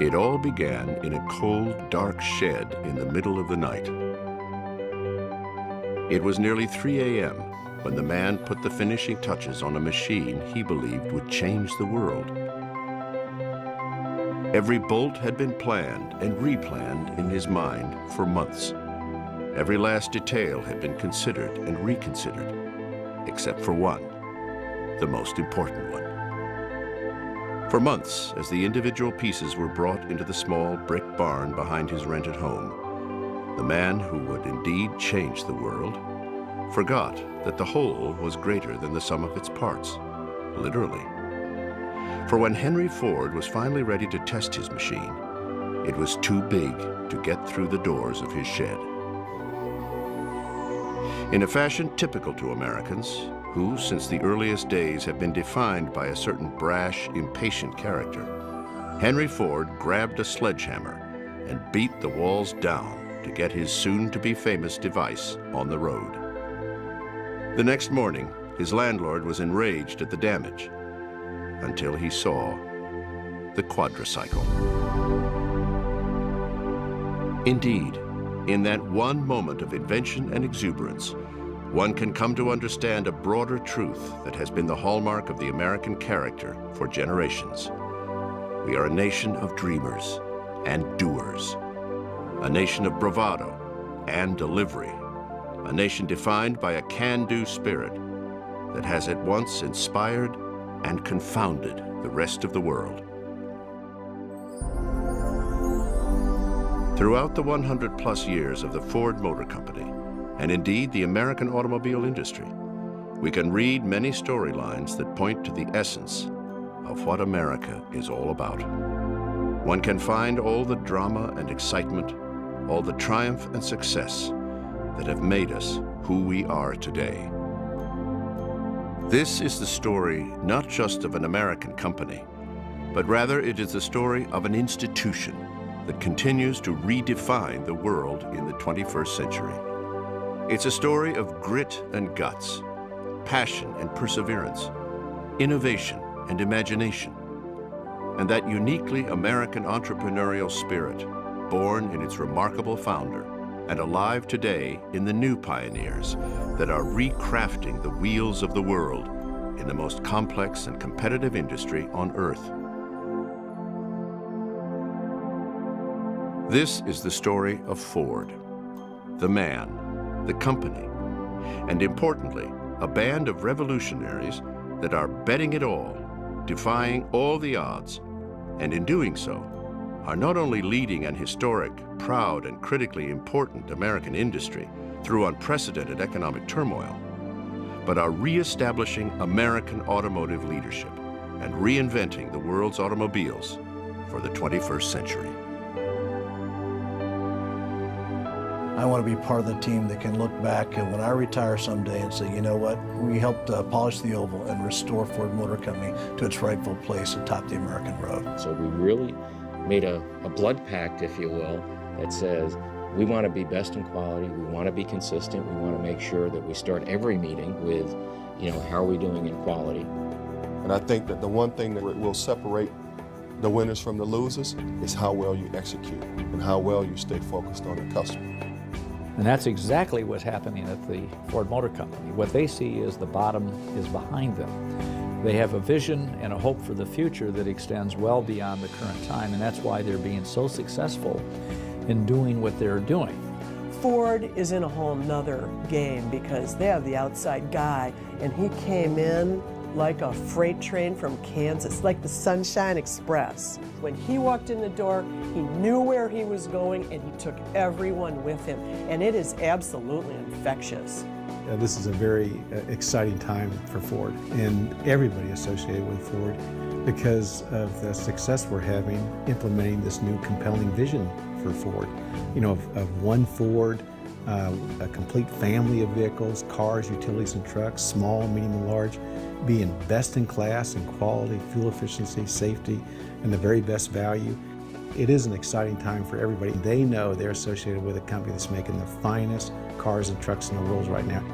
It all began in a cold, dark shed in the middle of the night. It was nearly 3 a.m. when the man put the finishing touches on a machine he believed would change the world. Every bolt had been planned and replanned in his mind for months. Every last detail had been considered and reconsidered, except for one, the most important one. For months, as the individual pieces were brought into the small brick barn behind his rented home, the man who would indeed change the world forgot that the whole was greater than the sum of its parts, literally. For when Henry Ford was finally ready to test his machine, it was too big to get through the doors of his shed. In a fashion typical to Americans, who since the earliest days have been defined by a certain brash, impatient character, Henry Ford grabbed a sledgehammer and beat the walls down to get his soon-to-be famous device on the road. The next morning, his landlord was enraged at the damage, until he saw the quadricycle. Indeed, in that one moment of invention and exuberance, one can come to understand a broader truth that has been the hallmark of the American character for generations. We are a nation of dreamers and doers, a nation of bravado and delivery, a nation defined by a can-do spirit that has at once inspired and confounded the rest of the world. Throughout the 100-plus years of the Ford Motor Company, and indeed the American automobile industry, we can read many storylines that point to the essence of what America is all about. One can find all the drama and excitement, all the triumph and success that have made us who we are today. This is the story not just of an American company, but rather it is the story of an institution that continues to redefine the world in the 21st century. It's a story of grit and guts, passion and perseverance, innovation and imagination, and that uniquely American entrepreneurial spirit, born in its remarkable founder and alive today in the new pioneers that are recrafting the wheels of the world in the most complex and competitive industry on earth. This is the story of Ford, the man, the company, and importantly, a band of revolutionaries that are betting it all, defying all the odds, and in doing so, are not only leading an historic, proud, and critically important American industry through unprecedented economic turmoil, but are reestablishing American automotive leadership and reinventing the world's automobiles for the 21st century. I want to be part of the team that can look back and when I retire someday and say, you know what, we helped polish the oval and restore Ford Motor Company to its rightful place atop the American road. So we really made a blood pact, if you will, that says we want to be best in quality, we want to be consistent, we want to make sure that we start every meeting with, how are we doing in quality? And I think that the one thing that will separate the winners from the losers is how well you execute and how well you stay focused on the customer. And that's exactly what's happening at the Ford Motor Company. What they see is the bottom is behind them. They have a vision and a hope for the future that extends well beyond the current time, and that's why they're being so successful in doing what they're doing. Ford is in a whole nother game because they have the outside guy, and he came in like a freight train from Kansas, like the Sunshine Express. When he walked in the door, he knew where he was going, and he took everyone with him, and it is absolutely infectious. This is a very exciting time for Ford and everybody associated with Ford because of the success we're having implementing this new compelling vision for Ford. Of one Ford, a complete family of vehicles, cars, utilities, and trucks, small, medium, and large, being best in class in quality, fuel efficiency, safety, and the very best value. It is an exciting time for everybody. They know they're associated with a company that's making the finest cars and trucks in the world right now.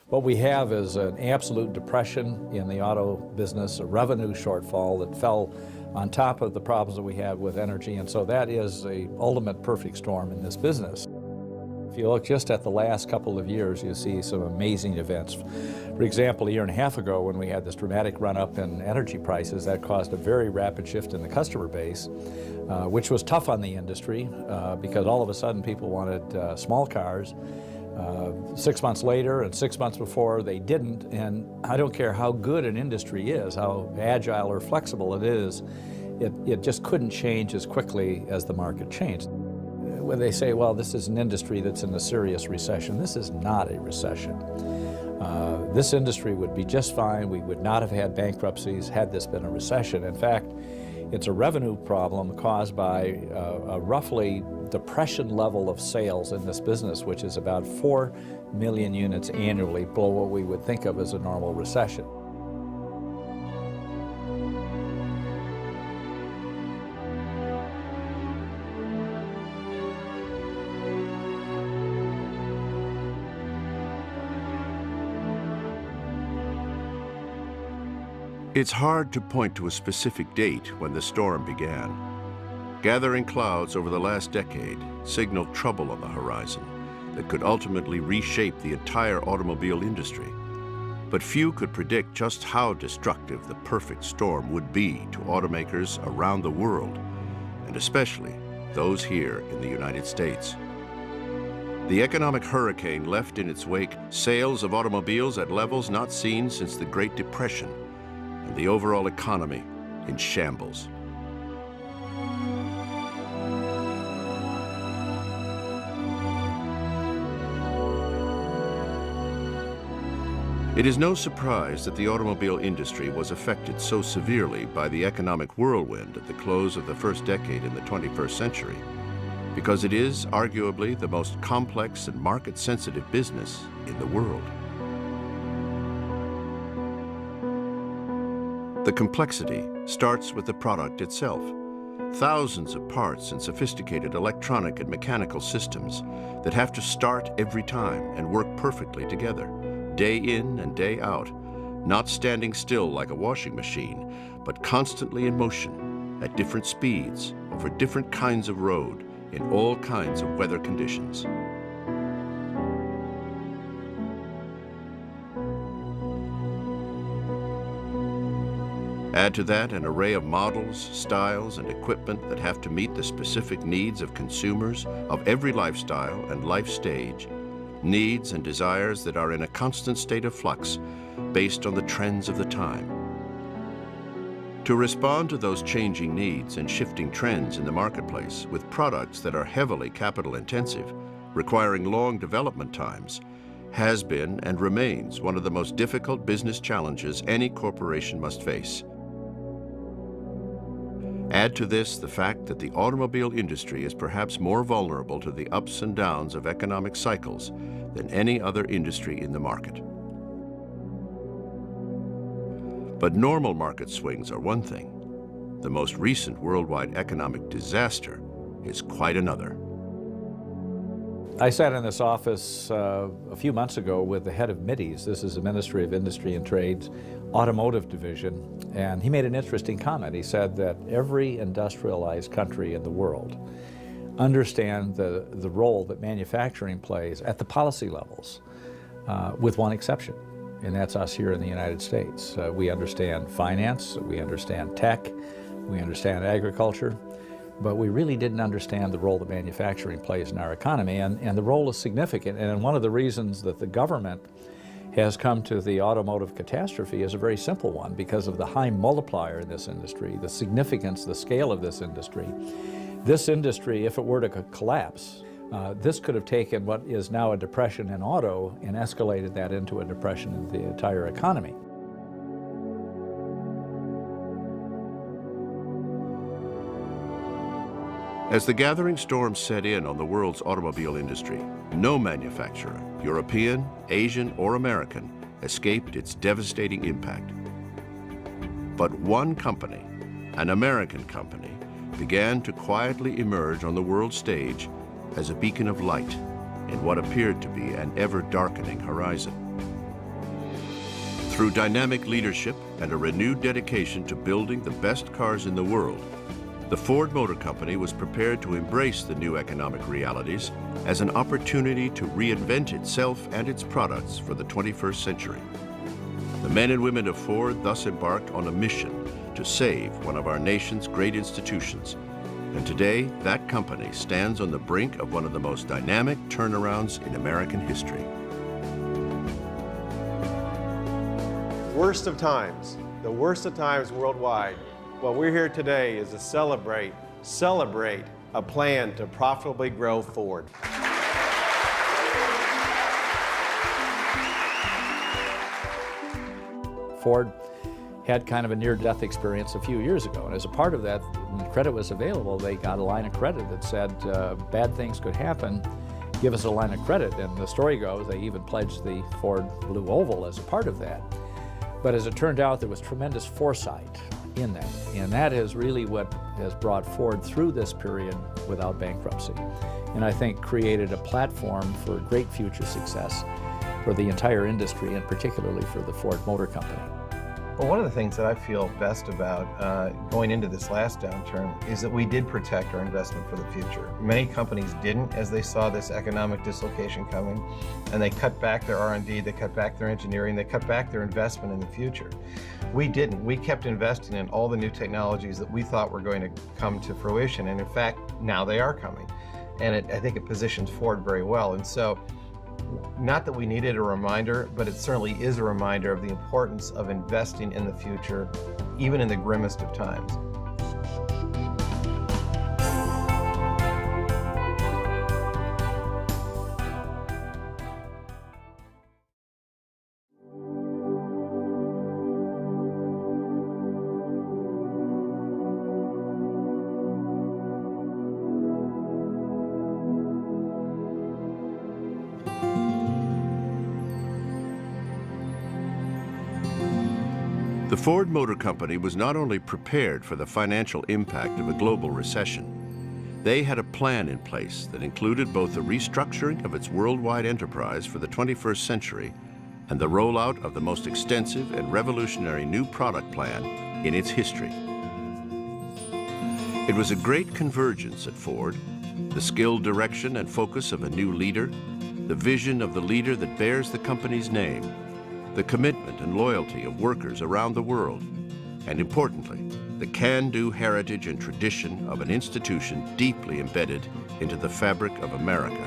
What we have is an absolute depression in the auto business, a revenue shortfall that fell on top of the problems that we had with energy, and so that is the ultimate perfect storm in this business. If you look just at the last couple of years, you see some amazing events. For example, a year and a half ago when we had this dramatic run-up in energy prices, that caused a very rapid shift in the customer base, which was tough on the industry because all of a sudden people wanted small cars. 6 months later and 6 months before they didn't, and I don't care how good an industry is, how agile or flexible it is, it just couldn't change as quickly as the market changed. When they say, well, this is an industry that's in a serious recession, this is not a recession. This industry would be just fine. We would not have had bankruptcies had this been a recession. In fact, it's a revenue problem caused by a roughly depression level of sales in this business, which is about 4 million units annually below what we would think of as a normal recession. It's hard to point to a specific date when the storm began. Gathering clouds over the last decade signaled trouble on the horizon that could ultimately reshape the entire automobile industry. But few could predict just how destructive the perfect storm would be to automakers around the world, and especially those here in the United States. The economic hurricane left in its wake sales of automobiles at levels not seen since the Great Depression, and the overall economy in shambles. It is no surprise that the automobile industry was affected so severely by the economic whirlwind at the close of the first decade in the 21st century, because it is arguably the most complex and market-sensitive business in the world. The complexity starts with the product itself. Thousands of parts and sophisticated electronic and mechanical systems that have to start every time and work perfectly together, day in and day out, not standing still like a washing machine, but constantly in motion at different speeds over different kinds of road in all kinds of weather conditions. Add to that an array of models, styles, and equipment that have to meet the specific needs of consumers of every lifestyle and life stage, needs and desires that are in a constant state of flux based on the trends of the time. To respond to those changing needs and shifting trends in the marketplace with products that are heavily capital intensive, requiring long development times, has been and remains one of the most difficult business challenges any corporation must face. Add to this the fact that the automobile industry is perhaps more vulnerable to the ups and downs of economic cycles than any other industry in the market. But normal market swings are one thing. The most recent worldwide economic disaster is quite another. I sat in this office a few months ago with the head of MITI's. This is the Ministry of Industry and Trade's automotive division, and he made an interesting comment. He said that every industrialized country in the world understand the role that manufacturing plays at the policy levels, with one exception, and that's us here in the United States. We understand finance, we understand tech, we understand agriculture, but we really didn't understand the role that manufacturing plays in our economy, and the role is significant. And one of the reasons that the government has come to the automotive catastrophe is a very simple one, because of the high multiplier in this industry, the significance, the scale of this industry. This industry, if it were to collapse, this could have taken what is now a depression in auto and escalated that into a depression in the entire economy. As the gathering storm set in on the world's automobile industry, no manufacturer, European, Asian, or American, escaped its devastating impact. But one company, an American company, began to quietly emerge on the world stage as a beacon of light in what appeared to be an ever-darkening horizon. Through dynamic leadership and a renewed dedication to building the best cars in the world, the Ford Motor Company was prepared to embrace the new economic realities as an opportunity to reinvent itself and its products for the 21st century. The men and women of Ford thus embarked on a mission to save one of our nation's great institutions. And today, that company stands on the brink of one of the most dynamic turnarounds in American history. Worst of times, the worst of times worldwide. What we're here today is to celebrate a plan to profitably grow Ford. Ford had kind of a near-death experience a few years ago, and as a part of that, when credit was available, they got a line of credit that said bad things could happen, give us a line of credit. And the story goes, they even pledged the Ford Blue Oval as a part of that. But as it turned out, there was tremendous foresight in that, and that is really what has brought Ford through this period without bankruptcy, and I think created a platform for great future success for the entire industry, and particularly for the Ford Motor Company. Well, one of the things that I feel best about going into this last downturn is that we did protect our investment for the future. Many companies didn't, as they saw this economic dislocation coming, and they cut back their R&D, they cut back their engineering, they cut back their investment in the future. We didn't. We kept investing in all the new technologies that we thought were going to come to fruition, and in fact, now they are coming. And I think it positions Ford very well. And so, not that we needed a reminder, but it certainly is a reminder of the importance of investing in the future, even in the grimmest of times. The Ford Motor Company was not only prepared for the financial impact of a global recession, they had a plan in place that included both the restructuring of its worldwide enterprise for the 21st century and the rollout of the most extensive and revolutionary new product plan in its history. It was a great convergence at Ford, the skilled direction and focus of a new leader, the vision of the leader that bears the company's name, the commitment and loyalty of workers around the world, and importantly, the can-do heritage and tradition of an institution deeply embedded into the fabric of America,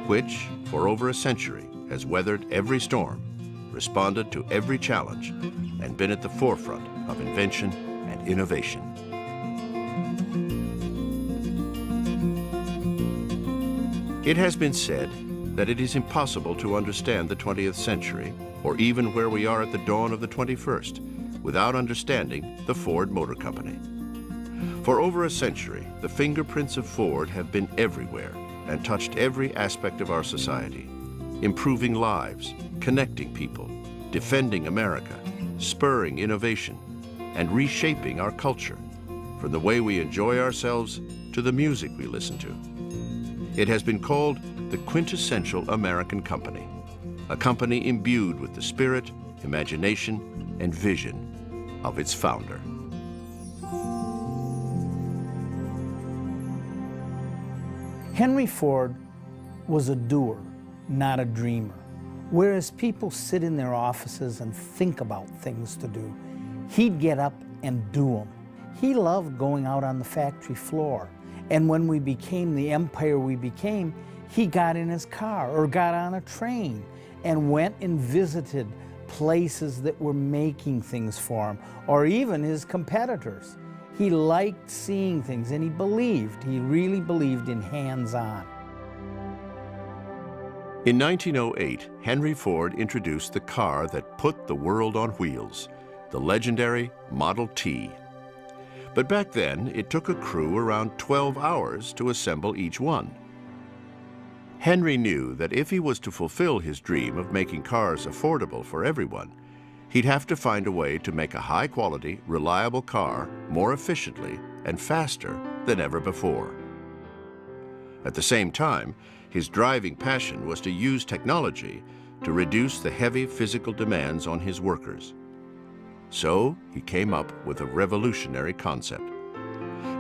which, for over a century, has weathered every storm, responded to every challenge, and been at the forefront of invention and innovation. It has been said that it is impossible to understand the 20th century, or even where we are at the dawn of the 21st, without understanding the Ford Motor Company. For over a century, the fingerprints of Ford have been everywhere and touched every aspect of our society, improving lives, connecting people, defending America, spurring innovation, and reshaping our culture, from the way we enjoy ourselves to the music we listen to. It has been called the quintessential American company, a company imbued with the spirit, imagination, and vision of its founder. Henry Ford was a doer, not a dreamer. Whereas people sit in their offices and think about things to do, he'd get up and do them. He loved going out on the factory floor. And when we became the empire we became, he got in his car or got on a train and went and visited places that were making things for him, or even his competitors. He liked seeing things, and he really believed in hands-on. In 1908, Henry Ford introduced the car that put the world on wheels, the legendary Model T. But back then, it took a crew around 12 hours to assemble each one. Henry knew that if he was to fulfill his dream of making cars affordable for everyone, he'd have to find a way to make a high-quality, reliable car more efficiently and faster than ever before. At the same time, his driving passion was to use technology to reduce the heavy physical demands on his workers. So he came up with a revolutionary concept.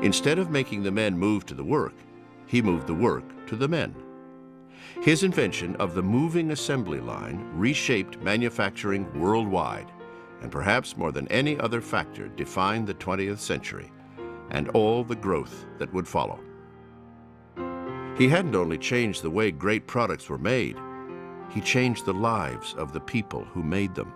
Instead of making the men move to the work, he moved the work to the men. His invention of the moving assembly line reshaped manufacturing worldwide, and perhaps more than any other factor defined the 20th century and all the growth that would follow. He hadn't only changed the way great products were made, he changed the lives of the people who made them.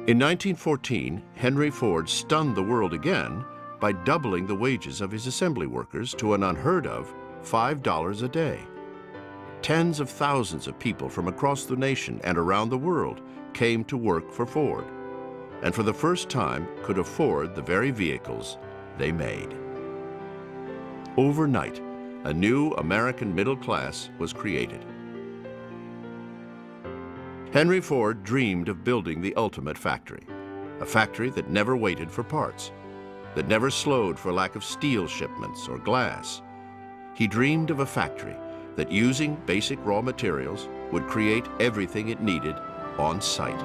In 1914, Henry Ford stunned the world again by doubling the wages of his assembly workers to an unheard of $5 a day. Tens of thousands of people from across the nation and around the world came to work for Ford, and for the first time could afford the very vehicles they made. Overnight, a new American middle class was created. Henry Ford dreamed of building the ultimate factory, a factory that never waited for parts, that never slowed for lack of steel shipments or glass. He dreamed of a factory that, using basic raw materials, would create everything it needed on site.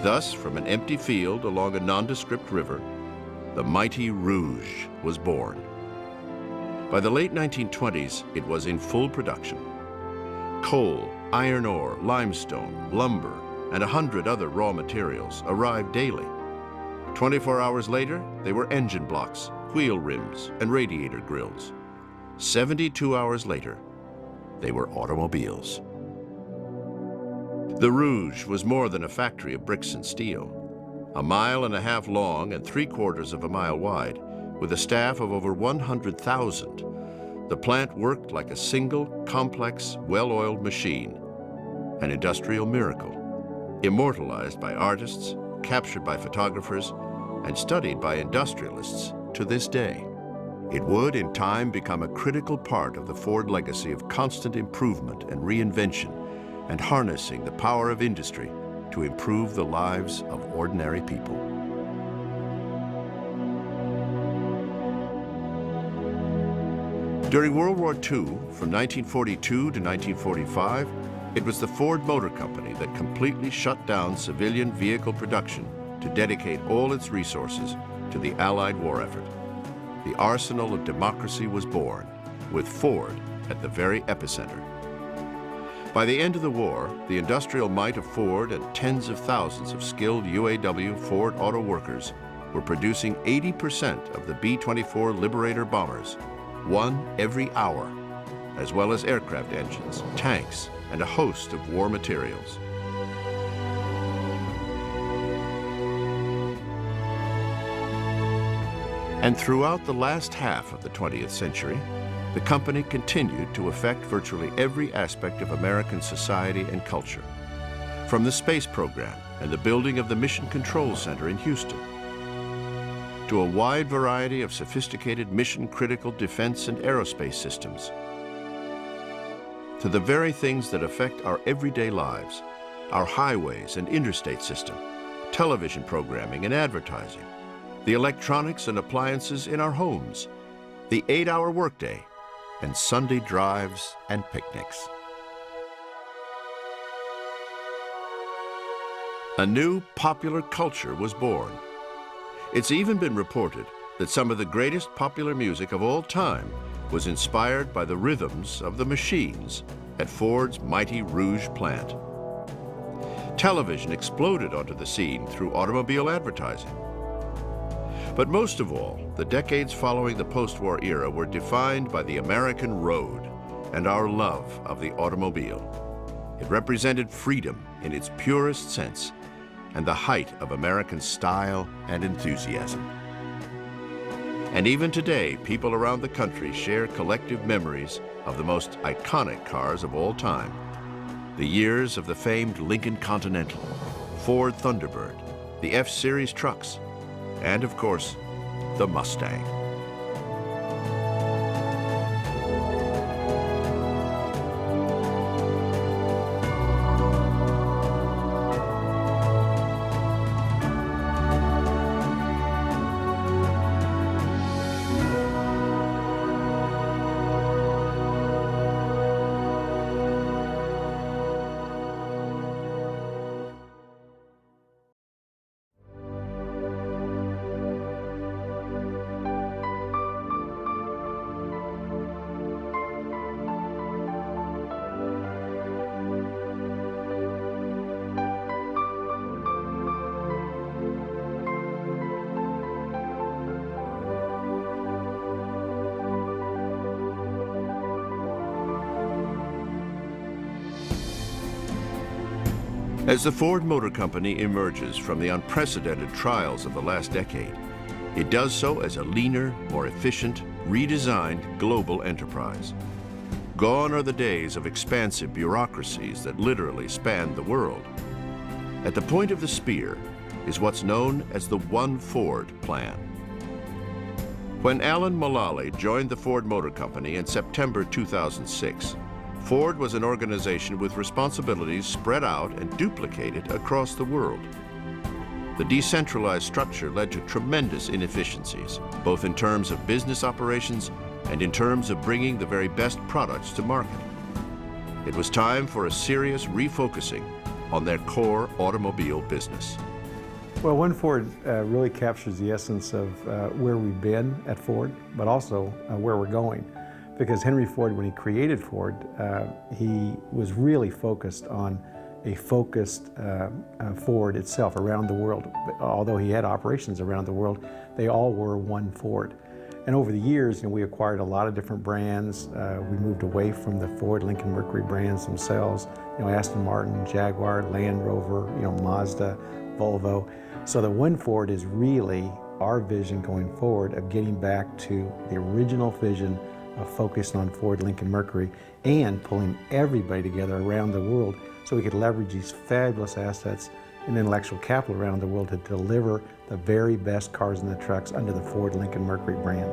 Thus, from an empty field along a nondescript river, the mighty Rouge was born. By the late 1920s, it was in full production. Coal, iron ore, limestone, lumber, and 100 other raw materials arrived daily. 24 hours later, they were engine blocks, wheel rims, and radiator grills. 72 hours later, they were automobiles. The Rouge was more than a factory of bricks and steel. 1.5 miles long and 3/4 of a mile wide, with a staff of over 100,000, the plant worked like a single, complex, well-oiled machine, an industrial miracle, immortalized by artists, captured by photographers, and studied by industrialists to this day. It would, in time, become a critical part of the Ford legacy of constant improvement and reinvention, and harnessing the power of industry to improve the lives of ordinary people. During World War II, from 1942 to 1945, it was the Ford Motor Company that completely shut down civilian vehicle production to dedicate all its resources to the Allied war effort. The arsenal of democracy was born, with Ford at the very epicenter. By the end of the war, the industrial might of Ford and tens of thousands of skilled UAW Ford auto workers were producing 80% of the B-24 Liberator bombers, one every hour, as well as aircraft engines, tanks, and a host of war materials. And throughout the last half of the 20th century, the company continued to affect virtually every aspect of American society and culture, from the space program and the building of the Mission Control Center in Houston, to a wide variety of sophisticated mission-critical defense and aerospace systems, to the very things that affect our everyday lives, our highways and interstate system, television programming and advertising, the electronics and appliances in our homes, the 8-hour workday, and Sunday drives and picnics. A new popular culture was born. It's even been reported that some of the greatest popular music of all time was inspired by the rhythms of the machines at Ford's mighty Rouge plant. Television exploded onto the scene through automobile advertising. But most of all, the decades following the post-war era were defined by the American road and our love of the automobile. It represented freedom in its purest sense and the height of American style and enthusiasm. And even today, people around the country share collective memories of the most iconic cars of all time. The years of the famed Lincoln Continental, Ford Thunderbird, the F-Series trucks, and of course, the Mustang. As the Ford Motor Company emerges from the unprecedented trials of the last decade, it does so as a leaner, more efficient, redesigned global enterprise. Gone are the days of expansive bureaucracies that literally spanned the world. At the point of the spear is what's known as the One Ford plan. When Alan Mulally joined the Ford Motor Company in September 2006, Ford was an organization with responsibilities spread out and duplicated across the world. The decentralized structure led to tremendous inefficiencies, both in terms of business operations and in terms of bringing the very best products to market. It was time for a serious refocusing on their core automobile business. Well, One Ford really captures the essence of where we've been at Ford, but also where we're going. Because Henry Ford, when he created Ford, he was really focused on a focused Ford itself around the world. Although he had operations around the world, they all were one Ford. And over the years, we acquired a lot of different brands. We moved away from the Ford, Lincoln, Mercury brands themselves. Aston Martin, Jaguar, Land Rover, Mazda, Volvo. So the One Ford is really our vision going forward of getting back to the original vision of focusing on Ford, Lincoln, Mercury, and pulling everybody together around the world so we could leverage these fabulous assets and intellectual capital around the world to deliver the very best cars and the trucks under the Ford, Lincoln, Mercury brand.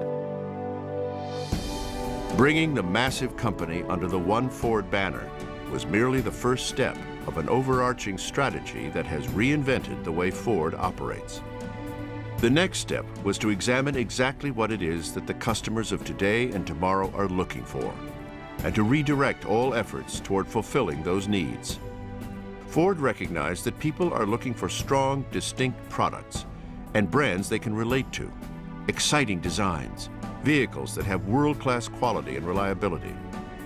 Bringing the massive company under the One Ford banner was merely the first step of an overarching strategy that has reinvented the way Ford operates. The next step was to examine exactly what it is that the customers of today and tomorrow are looking for, and to redirect all efforts toward fulfilling those needs. Ford recognized that people are looking for strong, distinct products and brands they can relate to, exciting designs, vehicles that have world-class quality and reliability,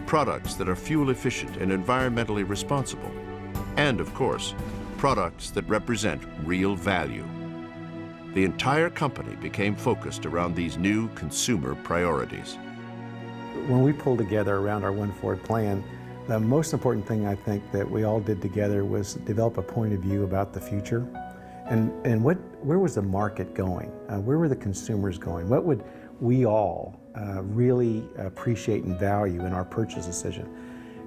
products that are fuel efficient and environmentally responsible, and of course, products that represent real value. The entire company became focused around these new consumer priorities. When we pulled together around our One Ford plan, the most important thing I think that we all did together was develop a point of view about the future and where was the market going? Where were the consumers going? What would we all really appreciate and value in our purchase decision?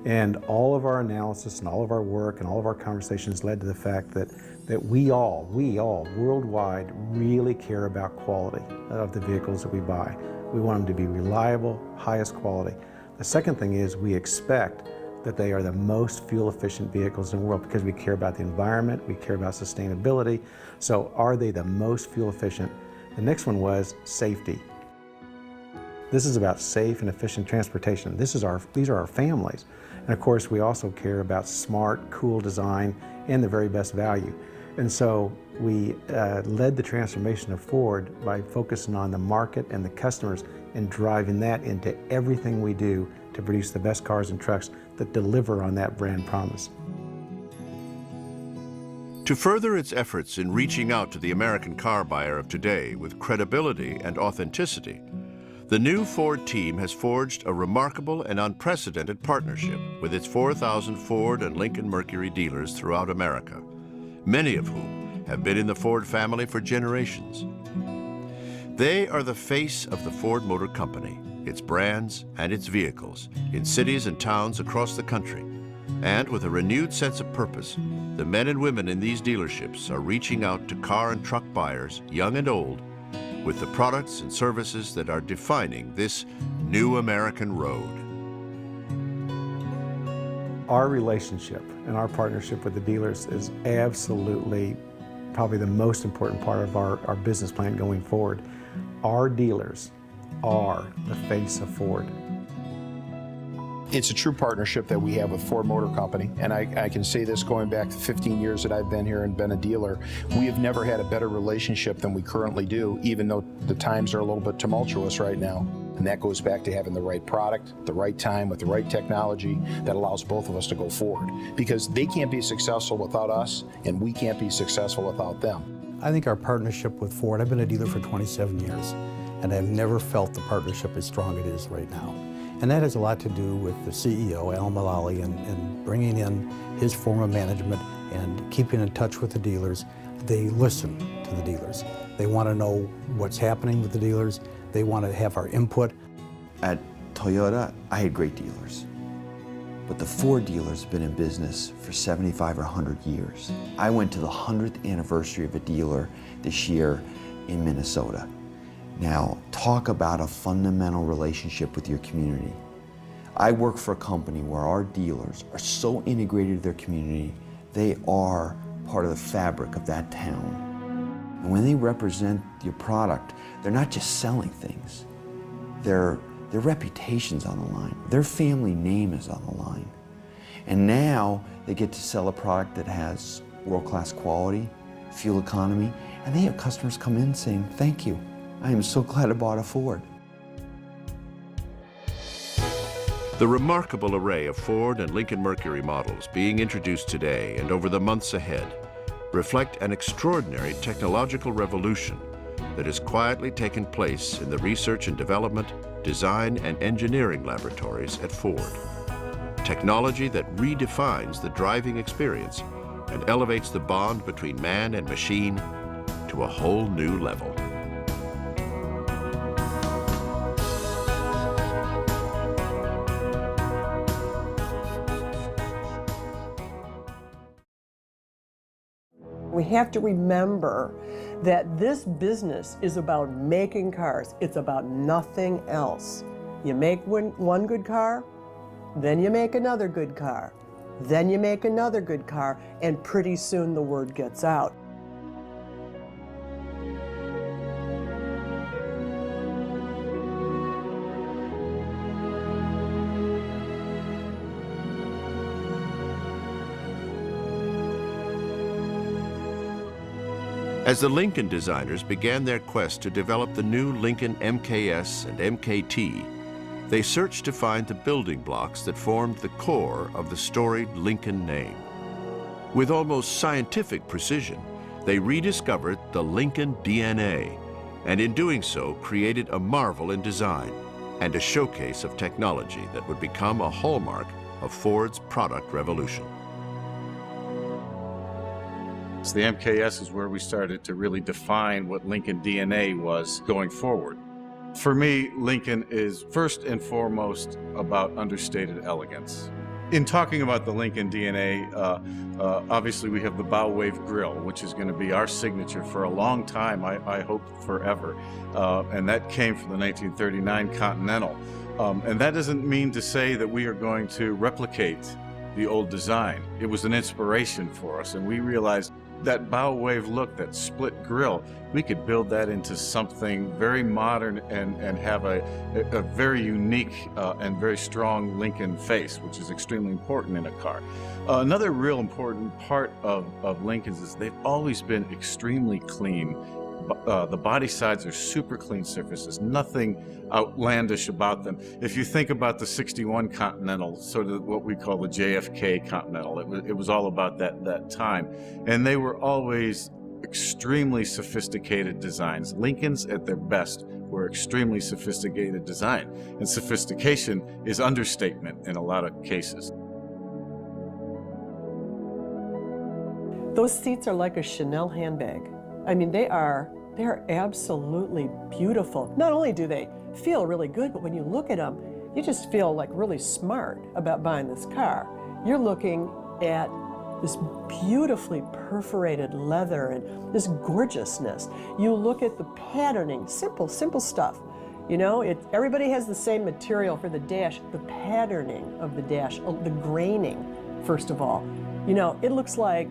And all of our analysis and all of our work and all of our conversations led to the fact that we all worldwide really care about quality of the vehicles that we buy. We want them to be reliable, highest quality. The second thing is we expect that they are the most fuel efficient vehicles in the world because we care about the environment, we care about sustainability. So are they the most fuel efficient? The next one was safety. This is about safe and efficient transportation. These are our families. And of course, we also care about smart, cool design and the very best value. And so we led the transformation of Ford by focusing on the market and the customers and driving that into everything we do to produce the best cars and trucks that deliver on that brand promise. To further its efforts in reaching out to the American car buyer of today with credibility and authenticity, the new Ford team has forged a remarkable and unprecedented partnership with its 4,000 Ford and Lincoln Mercury dealers throughout America, many of whom have been in the Ford family for generations. They are the face of the Ford Motor Company, its brands and its vehicles in cities and towns across the country. And with a renewed sense of purpose, the men and women in these dealerships are reaching out to car and truck buyers, young and old, with the products and services that are defining this new American road. Our relationship and our partnership with the dealers is absolutely probably the most important part of our business plan going forward. Our dealers are the face of Ford. It's a true partnership that we have with Ford Motor Company, and I can say this going back to 15 years that I've been here and been a dealer. We have never had a better relationship than we currently do, even though the times are a little bit tumultuous right now. And that goes back to having the right product, the right time, with the right technology that allows both of us to go forward. Because they can't be successful without us, and we can't be successful without them. I think our partnership with Ford, I've been a dealer for 27 years, and I've never felt the partnership as strong as it is right now. And that has a lot to do with the CEO, Al Mulally, and bringing in his former management and keeping in touch with the dealers. They listen to the dealers. They want to know what's happening with the dealers. They want to have our input. At Toyota, I had great dealers, but the Ford dealers have been in business for 75 or 100 years. I went to the 100th anniversary of a dealer this year in Minnesota. Now, talk about a fundamental relationship with your community. I work for a company where our dealers are so integrated to their community, they are part of the fabric of that town. And when they represent your product, they're not just selling things. Their reputation's on the line. Their family name is on the line. And now they get to sell a product that has world-class quality, fuel economy, and they have customers come in saying, "Thank you. I am so glad I bought a Ford." The remarkable array of Ford and Lincoln Mercury models being introduced today and over the months ahead reflect an extraordinary technological revolution that has quietly taken place in the research and development, design and engineering laboratories at Ford. Technology that redefines the driving experience and elevates the bond between man and machine to a whole new level. We have to remember that this business is about making cars. It's about nothing else. You make one good car, then you make another good car, then you make another good car, and pretty soon the word gets out. As the Lincoln designers began their quest to develop the new Lincoln MKS and MKT, they searched to find the building blocks that formed the core of the storied Lincoln name. With almost scientific precision, they rediscovered the Lincoln DNA, and in doing so created a marvel in design and a showcase of technology that would become a hallmark of Ford's product revolution. So the MKS is where we started to really define what Lincoln DNA was going forward. For me, Lincoln is first and foremost about understated elegance. In talking about the Lincoln DNA, obviously we have the bow wave grille, which is going to be our signature for a long time, I hope forever. And that came from the 1939 Continental. And that doesn't mean to say that we are going to replicate the old design. It was an inspiration for us, and we realized that bow wave look, that split grille, we could build that into something very modern and have a very unique and very strong Lincoln face, which is extremely important in a car. Another real important part of Lincolns is they've always been extremely clean. The body sides are super clean surfaces, nothing outlandish about them. If you think about the 61 Continental, sort of what we call the JFK Continental, it was all about that time. And they were always extremely sophisticated designs. Lincolns at their best were extremely sophisticated design. And sophistication is understatement in a lot of cases. Those seats are like a Chanel handbag. I mean, they're absolutely beautiful. Not only do they feel really good, but when you look at them, you just feel like really smart about buying this car. You're looking at this beautifully perforated leather and this gorgeousness. You look at the patterning, simple stuff. You know, everybody has the same material for the dash, the patterning of the dash, the graining, first of all. You know, it looks like,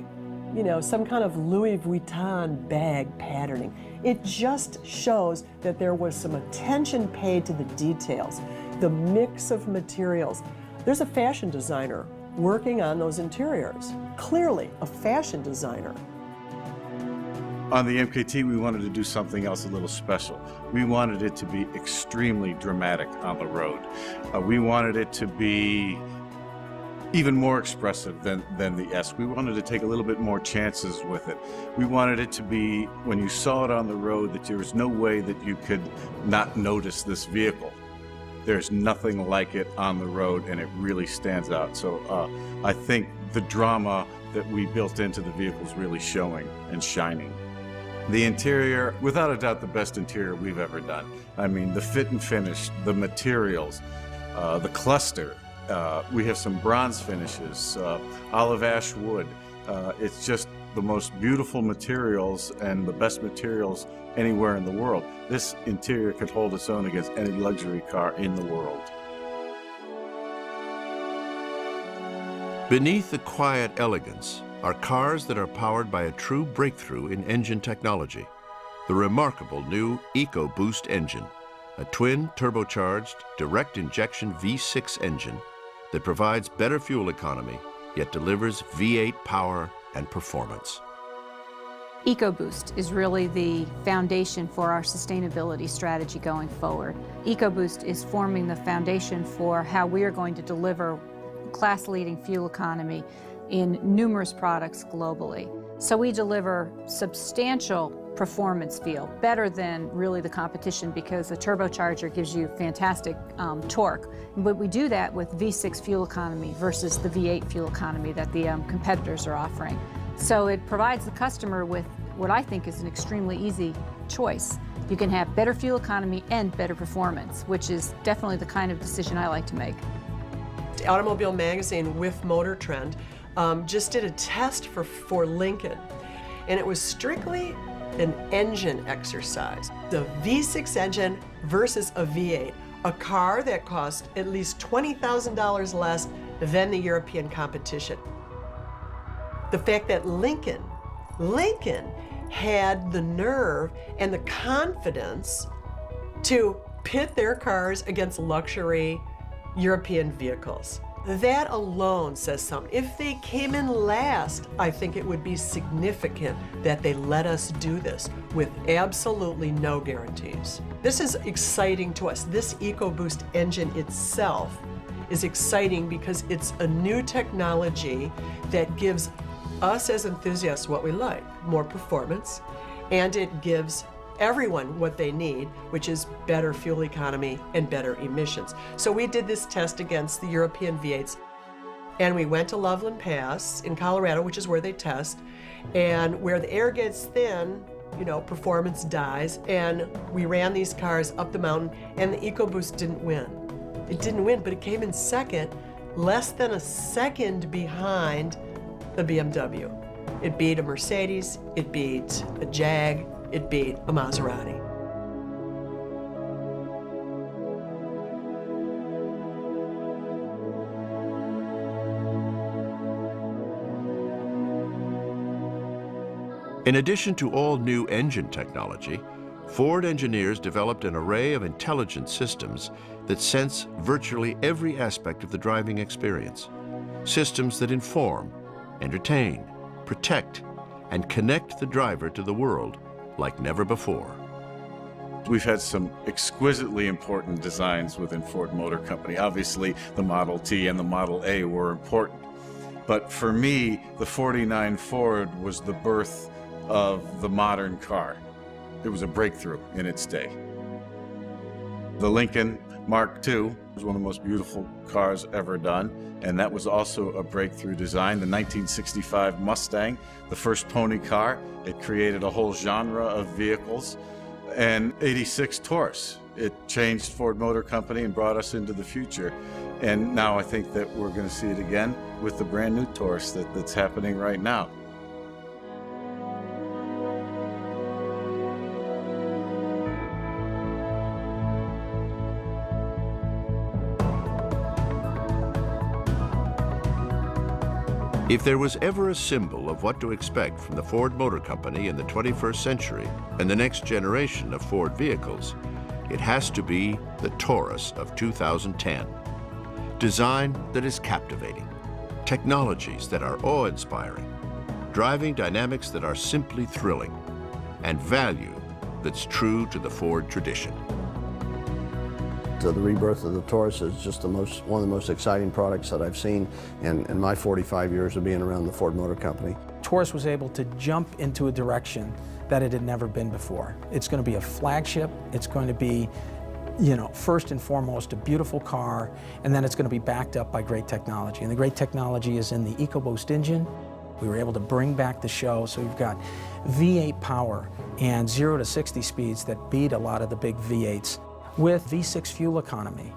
you know, some kind of Louis Vuitton bag patterning. It just shows that there was some attention paid to the details, the mix of materials. There's a fashion designer working on those interiors. Clearly, a fashion designer. On the MKT, we wanted to do something else a little special. We wanted it to be extremely dramatic on the road. We wanted it to be even more expressive than the S. We wanted to take a little bit more chances with it. We wanted it to be, when you saw it on the road, that there was no way that you could not notice this vehicle. There's nothing like it on the road, and it really stands out. So I think the drama that we built into the vehicle is really showing and shining. The interior, without a doubt, the best interior we've ever done. I mean, the fit and finish, the materials, the cluster. We have some bronze finishes, olive ash wood. It's just the most beautiful materials and the best materials anywhere in the world. This interior could hold its own against any luxury car in the world. Beneath the quiet elegance are cars that are powered by a true breakthrough in engine technology, the remarkable new EcoBoost engine, a twin turbocharged direct injection V6 engine that provides better fuel economy, yet delivers V8 power and performance. EcoBoost is really the foundation for our sustainability strategy going forward. EcoBoost is forming the foundation for how we are going to deliver class-leading fuel economy in numerous products globally. So we deliver substantial performance feel, better than really the competition, because the turbocharger gives you fantastic torque. But we do that with V6 fuel economy versus the V8 fuel economy that the competitors are offering. So it provides the customer with what I think is an extremely easy choice. You can have better fuel economy and better performance, which is definitely the kind of decision I like to make. Automobile Magazine with Motor Trend just did a test for Lincoln, and it was strictly an engine exercise. The V6 engine versus a V8, a car that cost at least $20,000 less than the European competition. The fact that Lincoln had the nerve and the confidence to pit their cars against luxury European vehicles. That alone says something. If they came in last, I think it would be significant that they let us do this with absolutely no guarantees. This is exciting to us. This EcoBoost engine itself is exciting because it's a new technology that gives us as enthusiasts what we like, more performance, and it gives everyone what they need, which is better fuel economy and better emissions. So we did this test against the European V8s, and we went to Loveland Pass in Colorado, which is where they test, and where the air gets thin, you know, performance dies, and we ran these cars up the mountain, and the EcoBoost didn't win. It didn't win, but it came in second, less than a second behind the BMW. It beat a Mercedes, it beat a Jag, it beat a Maserati. In addition to all new engine technology, Ford engineers developed an array of intelligent systems that sense virtually every aspect of the driving experience. Systems that inform, entertain, protect, and connect the driver to the world like never before. We've had some exquisitely important designs within Ford Motor Company. Obviously, the Model T and the Model A were important. But for me, the 49 Ford was the birth of the modern car. It was a breakthrough in its day. The Lincoln Mark II was one of the most beautiful cars ever done, and that was also a breakthrough design. The 1965 Mustang, the first pony car, it created a whole genre of vehicles. And 86 Taurus, it changed Ford Motor Company and brought us into the future. And now I think that we're going to see it again with the brand new Taurus that's happening right now. If there was ever a symbol of what to expect from the Ford Motor Company in the 21st century and the next generation of Ford vehicles, it has to be the Taurus of 2010. Design that is captivating, technologies that are awe-inspiring, driving dynamics that are simply thrilling, and value that's true to the Ford tradition. The rebirth of the Taurus is just one of the most exciting products that I've seen in my 45 years of being around the Ford Motor Company. Taurus was able to jump into a direction that it had never been before. It's going to be a flagship. It's going to be, you know, first and foremost, a beautiful car, and then it's going to be backed up by great technology. And the great technology is in the EcoBoost engine, We were able to bring back the show, so you've got V8 power and 0 to 60 speeds that beat a lot of the big V8s with V6 fuel economy.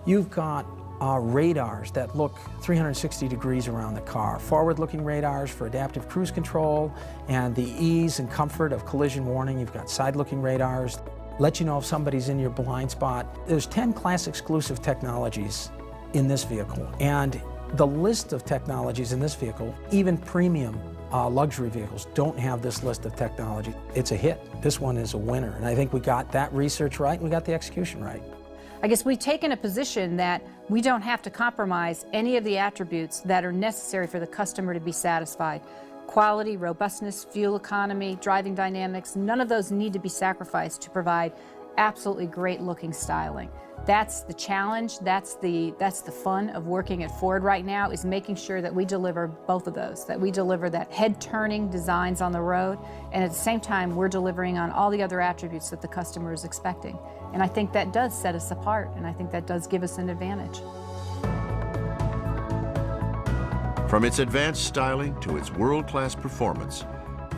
You've got radars that look 360 degrees around the car, forward-looking radars for adaptive cruise control and the ease and comfort of collision warning. You've got side-looking radars, let you know if somebody's in your blind spot. There's 10 class exclusive technologies in this vehicle, and the list of technologies in this vehicle, even premium luxury vehicles don't have this list of technology. It's a hit. This one is a winner, and I think we got that research right and we got the execution right. I guess we've taken a position that we don't have to compromise any of the attributes that are necessary for the customer to be satisfied. Quality, robustness, fuel economy, driving dynamics, none of those need to be sacrificed to provide absolutely great looking styling. That's the challenge, that's the fun of working at Ford right now, is making sure that we deliver both of those, that we deliver that head-turning designs on the road, and at the same time we're delivering on all the other attributes that the customer is expecting. And I think that does set us apart, and I think that does give us an advantage. From its advanced styling to its world-class performance,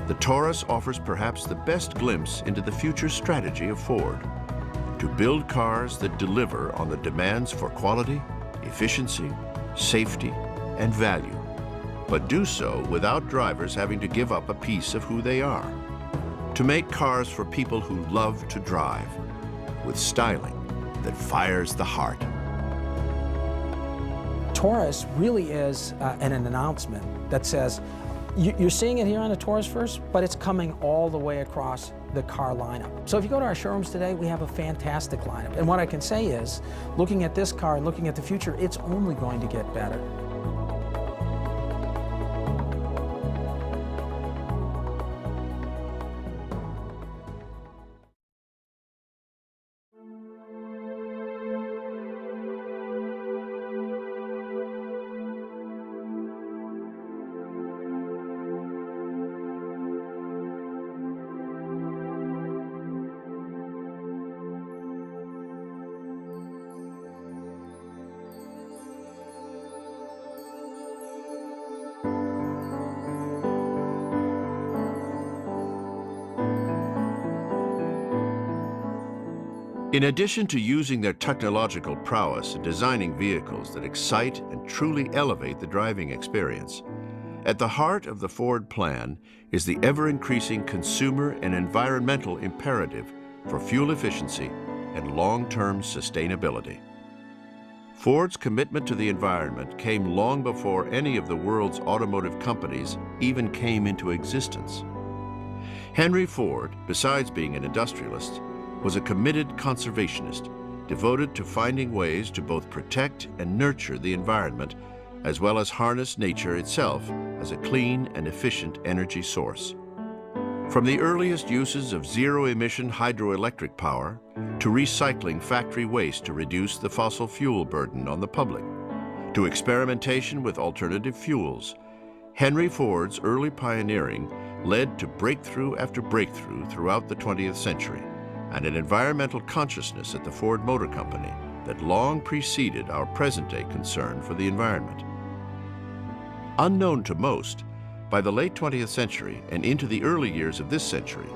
the Taurus offers perhaps the best glimpse into the future strategy of Ford: to build cars that deliver on the demands for quality, efficiency, safety, and value, but do so without drivers having to give up a piece of who they are. To make cars for people who love to drive, with styling that fires the heart. Taurus really is an announcement that says, you're seeing it here on the Taurus first, but it's coming all the way across the car lineup. So if you go to our showrooms today, we have a fantastic lineup. And what I can say is, looking at this car and looking at the future, it's only going to get better. In addition to using their technological prowess in designing vehicles that excite and truly elevate the driving experience, at the heart of the Ford plan is the ever-increasing consumer and environmental imperative for fuel efficiency and long-term sustainability. Ford's commitment to the environment came long before any of the world's automotive companies even came into existence. Henry Ford, besides being an industrialist, was a committed conservationist, devoted to finding ways to both protect and nurture the environment, as well as harness nature itself as a clean and efficient energy source. From the earliest uses of zero-emission hydroelectric power to recycling factory waste to reduce the fossil fuel burden on the public, to experimentation with alternative fuels, Henry Ford's early pioneering led to breakthrough after breakthrough throughout the 20th century, and an environmental consciousness at the Ford Motor Company that long preceded our present-day concern for the environment. Unknown to most, by the late 20th century and into the early years of this century,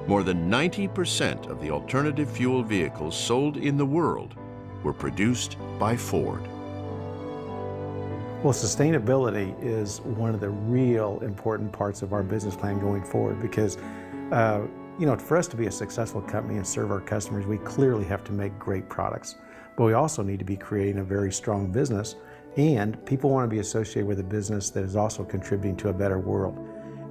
more than 90% of the alternative fuel vehicles sold in the world were produced by Ford. Well, sustainability is one of the real important parts of our business plan going forward because for us to be a successful company and serve our customers, we clearly have to make great products. But we also need to be creating a very strong business, and people want to be associated with a business that is also contributing to a better world.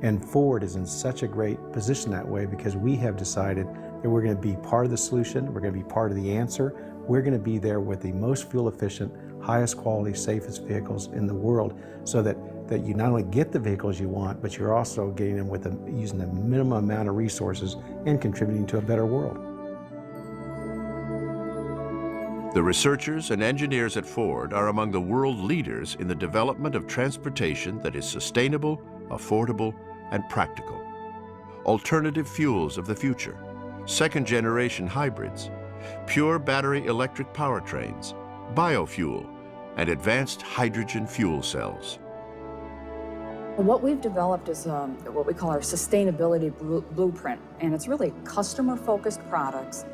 And Ford is in such a great position that way because we have decided that we're going to be part of the solution, we're going to be part of the answer, we're going to be there with the most fuel efficient, highest quality, safest vehicles in the world so that you not only get the vehicles you want, but you're also getting them with using the minimum amount of resources and contributing to a better world. The researchers and engineers at Ford are among the world leaders in the development of transportation that is sustainable, affordable, and practical. Alternative fuels of the future, second-generation hybrids, pure battery electric powertrains, biofuel, and advanced hydrogen fuel cells. What we've developed is what we call our sustainability blueprint, and it's really customer-focused products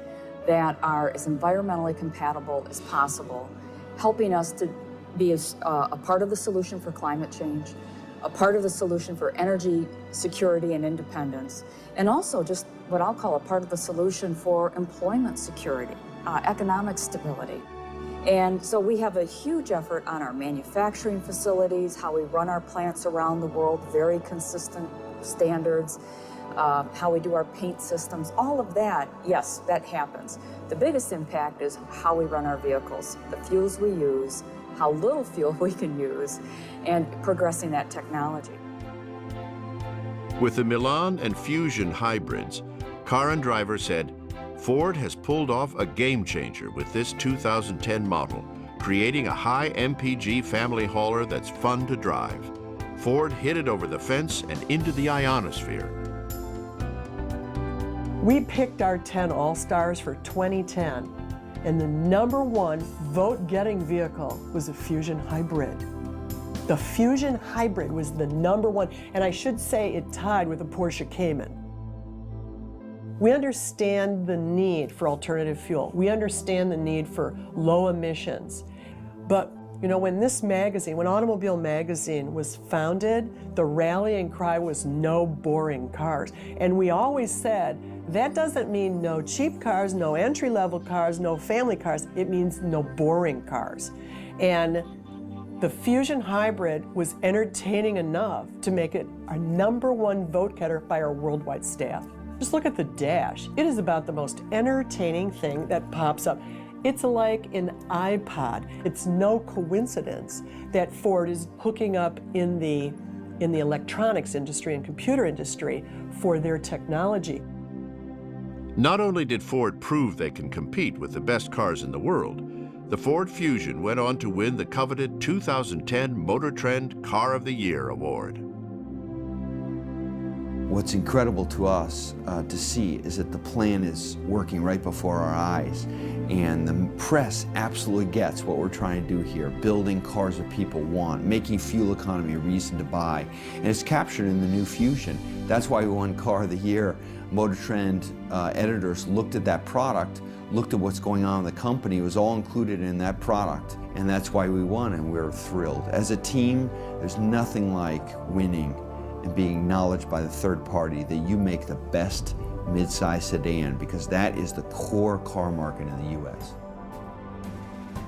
that are as environmentally compatible as possible, helping us to be a part of the solution for climate change, a part of the solution for energy security and independence, and also just what I'll call a part of the solution for employment security, economic stability. And so we have a huge effort on our manufacturing facilities, how we run our plants around the world, very consistent standards, how we do our paint systems, all of that, yes, that happens. The biggest impact is how we run our vehicles, the fuels we use, how little fuel we can use, and progressing that technology. With the Milan and Fusion hybrids, Car and Driver said, Ford has pulled off a game changer with this 2010 model, creating a high MPG family hauler that's fun to drive. Ford hit it over the fence and into the ionosphere. We picked our 10 All-Stars for 2010, and the #1 vote-getting vehicle was a Fusion Hybrid. The Fusion Hybrid was the #1, and I should say it tied with a Porsche Cayman. We understand the need for alternative fuel. We understand the need for low emissions. But, you know, when Automobile Magazine was founded, the rallying cry was no boring cars. And we always said, that doesn't mean no cheap cars, no entry-level cars, no family cars. It means no boring cars. And the Fusion Hybrid was entertaining enough to make it our #1 vote getter by our worldwide staff. Just look at the dash. It is about the most entertaining thing that pops up. It's like an iPod. It's no coincidence that Ford is hooking up in the electronics industry and computer industry for their technology. Not only did Ford prove they can compete with the best cars in the world, the Ford Fusion went on to win the coveted 2010 Motor Trend Car of the Year award. What's incredible to us to see is that the plan is working right before our eyes, and the press absolutely gets what we're trying to do here, building cars that people want, making fuel economy a reason to buy, and it's captured in the new Fusion. That's why we won Car of the Year. Motor Trend editors looked at that product, looked at what's going on in the company, it was all included in that product, and that's why we won, and we're thrilled. As a team, there's nothing like winning and being acknowledged by the third party that you make the best mid-size sedan, because that is the core car market in the U.S.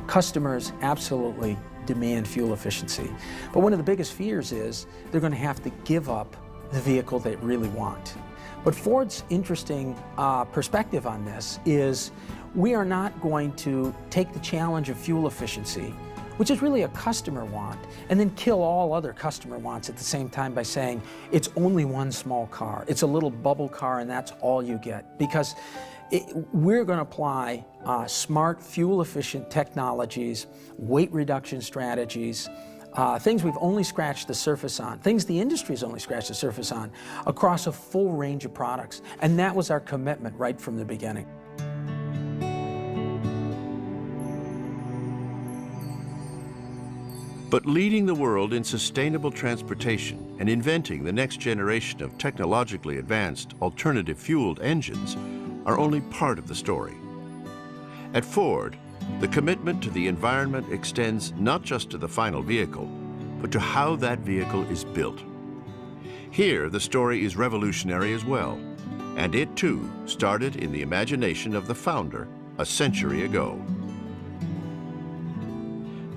Customers absolutely demand fuel efficiency, but one of the biggest fears is they're going to have to give up the vehicle they really want. But Ford's interesting perspective on this is we are not going to take the challenge of fuel efficiency, which is really a customer want, and then kill all other customer wants at the same time by saying it's only one small car. It's a little bubble car and that's all you get. Because we're going to apply smart fuel efficient technologies, weight reduction strategies, things we've only scratched the surface on, things the industry's only scratched the surface on, across a full range of products. And that was our commitment right from the beginning. But leading the world in sustainable transportation and inventing the next generation of technologically advanced alternative fueled engines are only part of the story. At Ford, the commitment to the environment extends not just to the final vehicle, but to how that vehicle is built. Here, the story is revolutionary as well, and it too started in the imagination of the founder a century ago.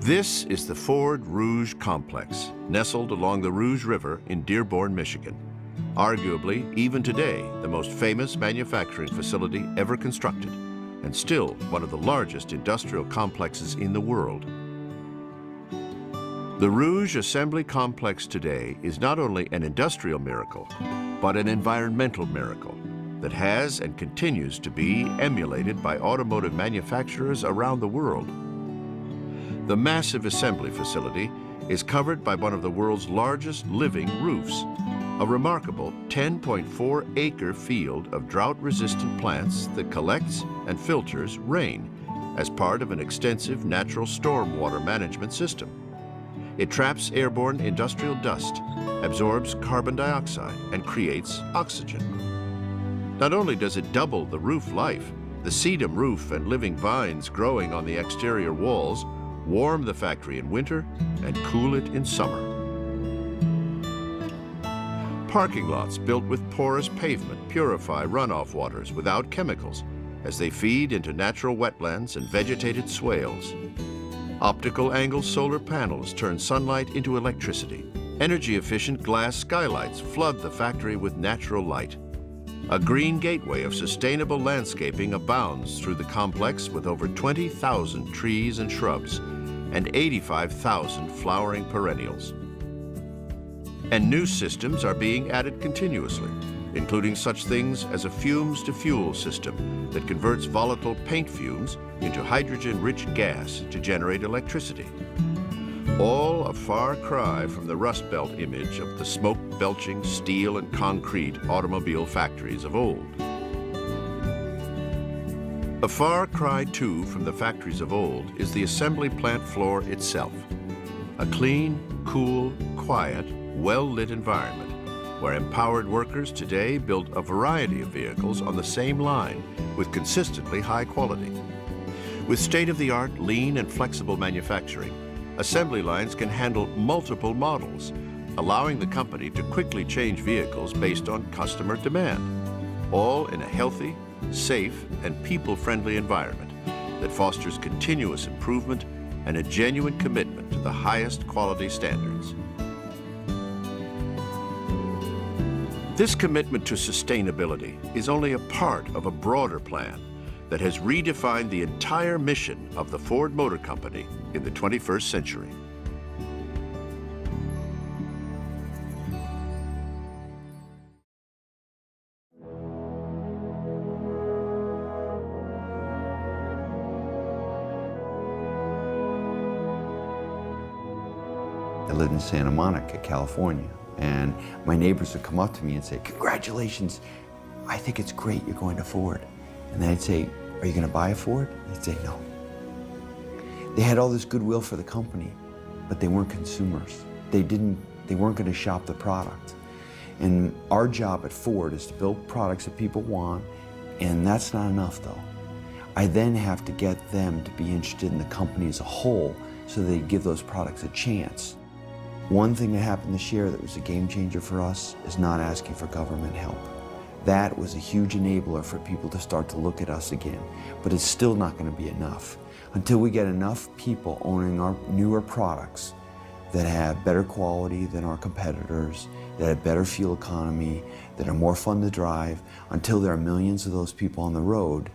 This is the Ford Rouge Complex, nestled along the Rouge River in Dearborn, Michigan. Arguably, even today, the most famous manufacturing facility ever constructed, and still one of the largest industrial complexes in the world. The Rouge Assembly Complex today is not only an industrial miracle, but an environmental miracle that has and continues to be emulated by automotive manufacturers around the world. The massive assembly facility is covered by one of the world's largest living roofs, a remarkable 10.4-acre field of drought-resistant plants that collects and filters rain as part of an extensive natural stormwater management system. It traps airborne industrial dust, absorbs carbon dioxide, and creates oxygen. Not only does it double the roof life, the sedum roof and living vines growing on the exterior walls warm the factory in winter and cool it in summer. Parking lots built with porous pavement purify runoff waters without chemicals as they feed into natural wetlands and vegetated swales. Optical angle solar panels turn sunlight into electricity. Energy-efficient glass skylights flood the factory with natural light. A green gateway of sustainable landscaping abounds through the complex with over 20,000 trees and shrubs and 85,000 flowering perennials. And new systems are being added continuously, including such things as a fumes-to-fuel system that converts volatile paint fumes into hydrogen-rich gas to generate electricity. All a far cry from the Rust Belt image of the smoke-belching steel and concrete automobile factories of old. A far cry, too, from the factories of old is the assembly plant floor itself. A clean, cool, quiet, well-lit environment where empowered workers today build a variety of vehicles on the same line with consistently high quality. With state-of-the-art lean and flexible manufacturing, assembly lines can handle multiple models, allowing the company to quickly change vehicles based on customer demand, all in a healthy, safe, and people-friendly environment that fosters continuous improvement and a genuine commitment to the highest quality standards. This commitment to sustainability is only a part of a broader plan that has redefined the entire mission of the Ford Motor Company in the 21st century. I lived in Santa Monica, California, and my neighbors would come up to me and say, "Congratulations, I think it's great you're going to Ford." And then I'd say, "Are you going to buy a Ford?" They'd say, "No." They had all this goodwill for the company, but they weren't consumers. They weren't going to shop the product. And our job at Ford is to build products that people want, and that's not enough though. I then have to get them to be interested in the company as a whole so they give those products a chance. One thing that happened this year that was a game changer for us is not asking for government help. That was a huge enabler for people to start to look at us again, but it's still not going to be enough. Until we get enough people owning our newer products that have better quality than our competitors, that have better fuel economy, that are more fun to drive, until there are millions of those people on the road,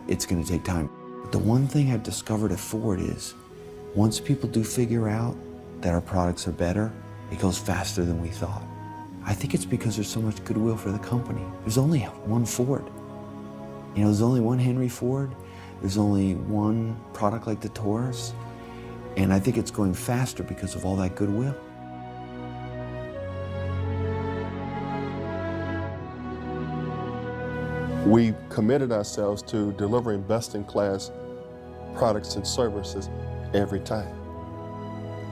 it's going to take time. But the one thing I've discovered at Ford is, once people do figure out that our products are better, it goes faster than we thought. I think it's because there's so much goodwill for the company. There's only one Ford. You know, there's only one Henry Ford. There's only one product like the Taurus. And I think it's going faster because of all that goodwill. We committed ourselves to delivering best-in-class products and services every time.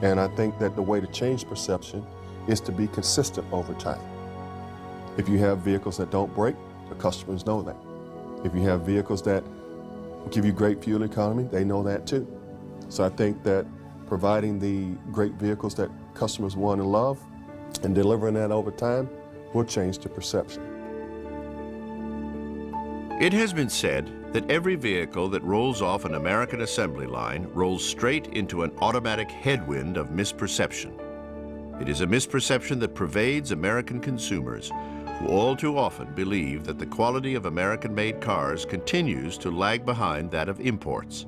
And I think that the way to change perception is to be consistent over time. If you have vehicles that don't break, the customers know that. If you have vehicles that give you great fuel economy, they know that too. So I think that providing the great vehicles that customers want and love and delivering that over time will change the perception. It has been said that every vehicle that rolls off an American assembly line rolls straight into an automatic headwind of misperception. It is a misperception that pervades American consumers, who all too often believe that the quality of American-made cars continues to lag behind that of imports.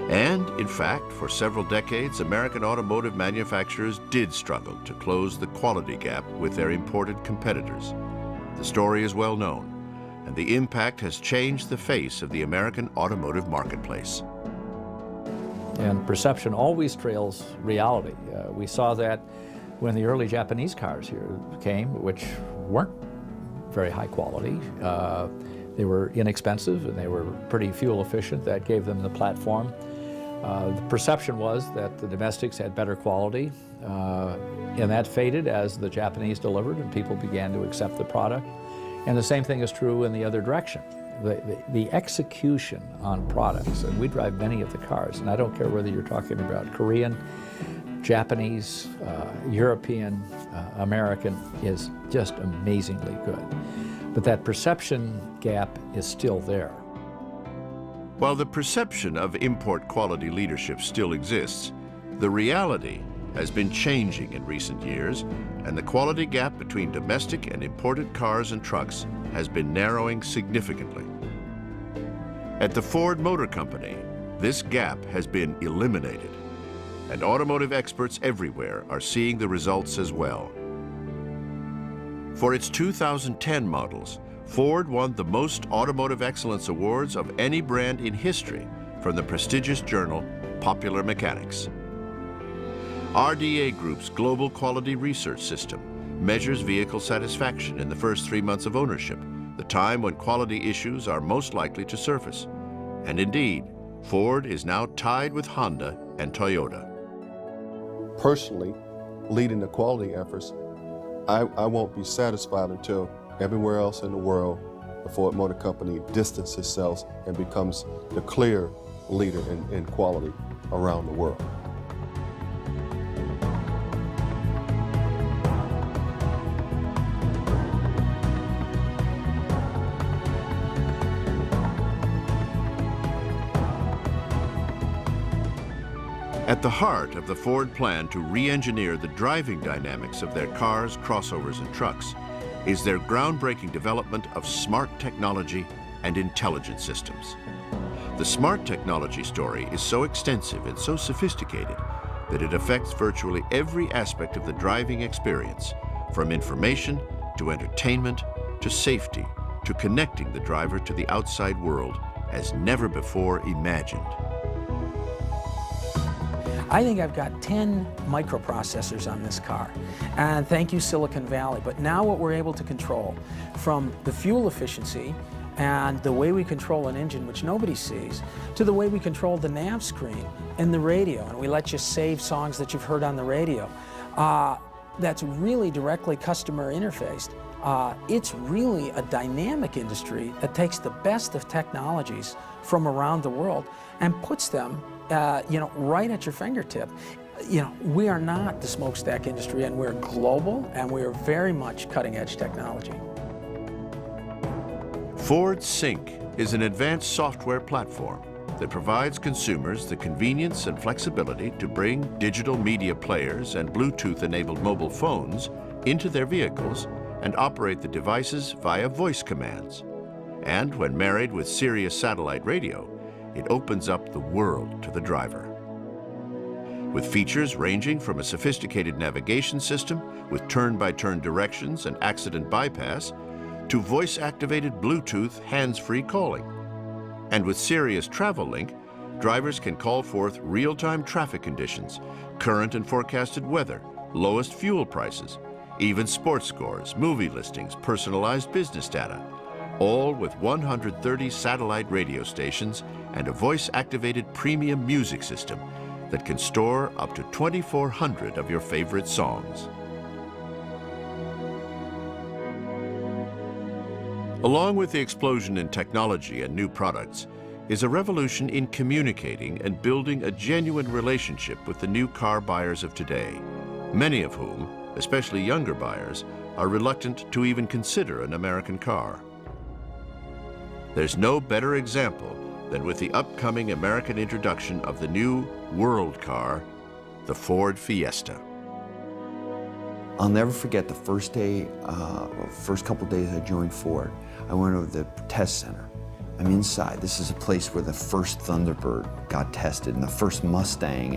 And, in fact, for several decades, American automotive manufacturers did struggle to close the quality gap with their imported competitors. The story is well known, and the impact has changed the face of the American automotive marketplace. And perception always trails reality. We saw that when the early Japanese cars here came, which weren't very high quality. They were inexpensive and they were pretty fuel efficient. That gave them the platform. The perception was that the domestics had better quality, and that faded as the Japanese delivered and people began to accept the product. And the same thing is true in the other direction. The execution on products, and we drive many of the cars, and I don't care whether you're talking about Korean, Japanese, European, American, is just amazingly good. But that perception gap is still there. While the perception of import quality leadership still exists, the reality has been changing in recent years, and the quality gap between domestic and imported cars and trucks has been narrowing significantly. At the Ford Motor Company, this gap has been eliminated, and automotive experts everywhere are seeing the results as well. For its 2010 models, Ford won the most automotive excellence awards of any brand in history from the prestigious journal Popular Mechanics. RDA Group's Global Quality Research System measures vehicle satisfaction in the first 3 months of ownership, the time when quality issues are most likely to surface. And indeed, Ford is now tied with Honda and Toyota. Personally, leading the quality efforts, I won't be satisfied until everywhere else in the world, the Ford Motor Company distances itself and becomes the clear leader in quality around the world. At the heart of the Ford plan to re-engineer the driving dynamics of their cars, crossovers, and trucks is their groundbreaking development of smart technology and intelligent systems. The smart technology story is so extensive and so sophisticated that it affects virtually every aspect of the driving experience, from information to entertainment to safety to connecting the driver to the outside world as never before imagined. I think I've got 10 microprocessors on this car, and thank you Silicon Valley. But now what we're able to control, from the fuel efficiency and the way we control an engine, which nobody sees, to the way we control the nav screen and the radio, and we let you save songs that you've heard on the radio. That's really directly customer interfaced. It's really a dynamic industry that takes the best of technologies from around the world and puts them right at your fingertip. We are not the smokestack industry, and we're global, and we are very much cutting-edge technology. Ford Sync is an advanced software platform that provides consumers the convenience and flexibility to bring digital media players and Bluetooth-enabled mobile phones into their vehicles and operate the devices via voice commands. And when married with Sirius satellite radio, it opens up the world to the driver. With features ranging from a sophisticated navigation system with turn-by-turn directions and accident bypass to voice-activated Bluetooth hands-free calling. And with Sirius Travel Link, drivers can call forth real-time traffic conditions, current and forecasted weather, lowest fuel prices, even sports scores, movie listings, personalized business data, all with 130 satellite radio stations and a voice-activated premium music system that can store up to 2,400 of your favorite songs. Along with the explosion in technology and new products is a revolution in communicating and building a genuine relationship with the new car buyers of today, many of whom, especially younger buyers, are reluctant to even consider an American car. There's no better example than with the upcoming American introduction of the new world car, the Ford Fiesta. I'll never forget the first couple days I joined Ford. I went over to the test center. I'm inside. This is a place where the first Thunderbird got tested and the first Mustang.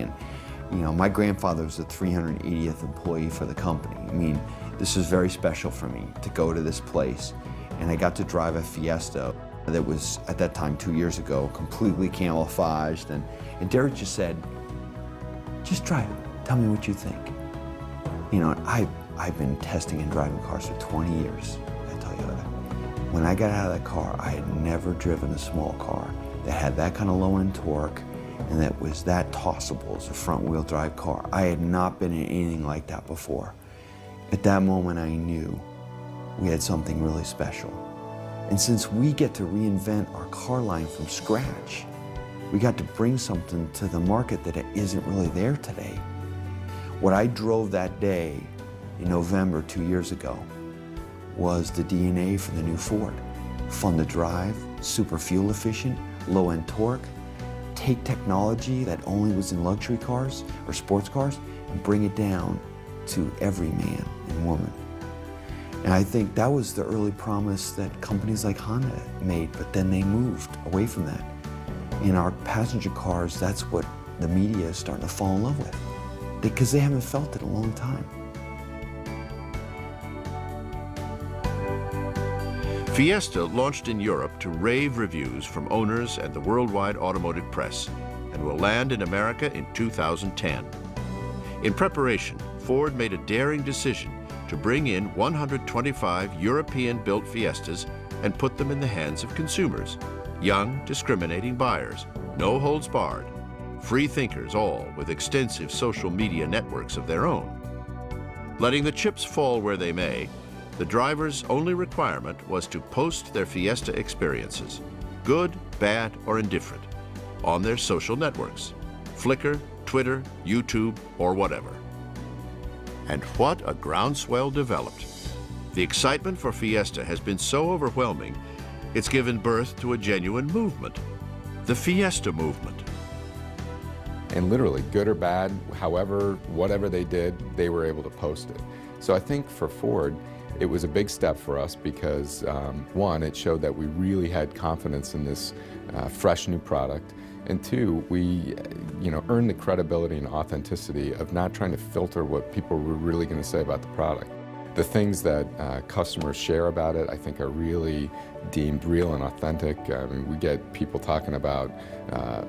And my grandfather was the 380th employee for the company. I mean, this was very special for me to go to this place. And I got to drive a Fiesta that was, at that time, 2 years ago, completely camouflaged. And Derek just said, just drive it. Tell me what you think. I've been testing and driving cars for 20 years at Toyota. When I got out of that car, I had never driven a small car that had that kind of low-end torque and that was that tossable as a front-wheel drive car. I had not been in anything like that before. At that moment, I knew we had something really special. And since we get to reinvent our car line from scratch, we got to bring something to the market that isn't really there today. What I drove that day in November 2 years ago was the DNA for the new Ford. Fun to drive, super fuel efficient, low-end torque. Take technology that only was in luxury cars or sports cars and bring it down to every man and woman. And I think that was the early promise that companies like Honda made, but then they moved away from that. In our passenger cars, that's what the media is starting to fall in love with, because they haven't felt it in a long time. Fiesta launched in Europe to rave reviews from owners and the worldwide automotive press, and will land in America in 2010. In preparation, Ford made a daring decision to bring in 125 European-built Fiestas and put them in the hands of consumers, young, discriminating buyers, no holds barred, free thinkers, all with extensive social media networks of their own. Letting the chips fall where they may, the driver's only requirement was to post their Fiesta experiences, good, bad, or indifferent, on their social networks, Flickr, Twitter, YouTube, or whatever. And what a groundswell developed. The excitement for Fiesta has been so overwhelming, it's given birth to a genuine movement, the Fiesta movement. And literally, good or bad, however, whatever they did, they were able to post it. So I think for Ford, it was a big step for us because, one, it showed that we really had confidence in this fresh new product. And two, we earned the credibility and authenticity of not trying to filter what people were really going to say about the product. The things that customers share about it, I think, are really deemed real and authentic. I mean, we get people talking about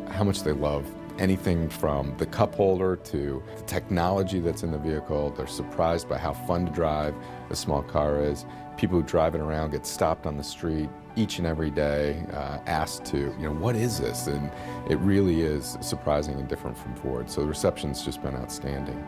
how much they love anything from the cup holder to the technology that's in the vehicle. They're surprised by how fun to drive a small car is. People who drive it around get stopped on the street each and every day, asked to, what is this? And it really is surprising and different from Ford. So the reception's just been outstanding.